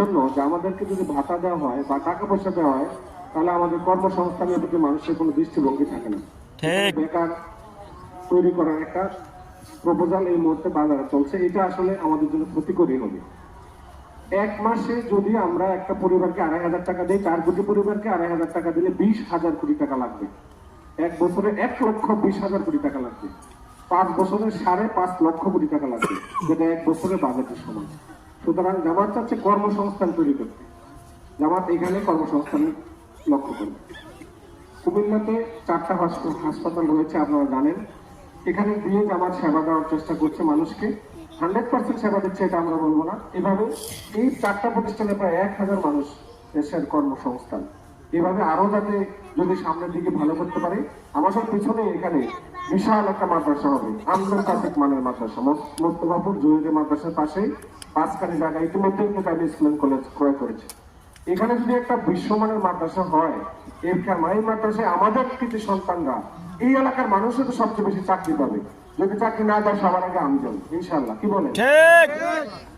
জন্য যে আমাদেরকে যদি ভাতা দেওয়া হয় বা টাকা পয়সা দেওয়া হয়, তাহলে আমাদের কর্মসংস্থানের প্রতি মানুষের কোনো দৃষ্টিভঙ্গি থাকে না। বেকার তৈরি করার একটা প্রপোজাল এই মুহূর্তে বাজারে চলছে, এটা আসলে আমাদের জন্য ক্ষতিকরই হবে। এক মাসে যদি আমরা একটা পরিবারকে 2,500 টাকা দিই, 4 কোটি পরিবারকে 2,500 টাকা দিলে 20,000 কোটি টাকা লাগবে। এক বছরে 1,20,000 কোটি টাকা লাগবে। 5 বছরে 5.5 লক্ষ কোটি টাকা লাগবে, যেটা এক বছরের বাজেটের সমান। সুতরাং জামাত চাচ্ছে কর্মসংস্থান তৈরি করতে। জামাত এখানে কর্মসংস্থান লক্ষ্য করবে। কুমিল্লাতে 4টা হাসপাতাল রয়েছে, আপনারা জানেন। এখানে দিয়ে জামাত সেবা দেওয়ার চেষ্টা করছে মানুষকে। 100% সেবা দিচ্ছে এটা আমরা বলবো না। এভাবে এই 4টা প্রতিষ্ঠানে প্রায় 1,000 মানুষ দেশের কর্মসংস্থান। এভাবে আরো যাতে যদি সামনের দিকে ভালো করতে পারে, আমাদের পিছনে এখানে বিশাল একটা মাদ্রাসা হবে, আন্তর্জাতিক মানের মাদ্রাসা। মোস্তফাপুর জহির মাদ্রাসার পাশেই 5 কানি জায়গা ইতিমধ্যে কিন্তু আমি ইসলাম কলেজ ক্রয় করেছি। এখানে যদি একটা বিশ্বমানের মাদ্রাসা হয়, এই মাদ্রাসায় আমাদের কৃতি সন্তানরা, এই এলাকার মানুষও তো সবচেয়ে বেশি চাকরি পাবে। যদি চাকরি না দেয় সবার আগে আমি যাবো ইনশাল্লাহ। কি বলেন?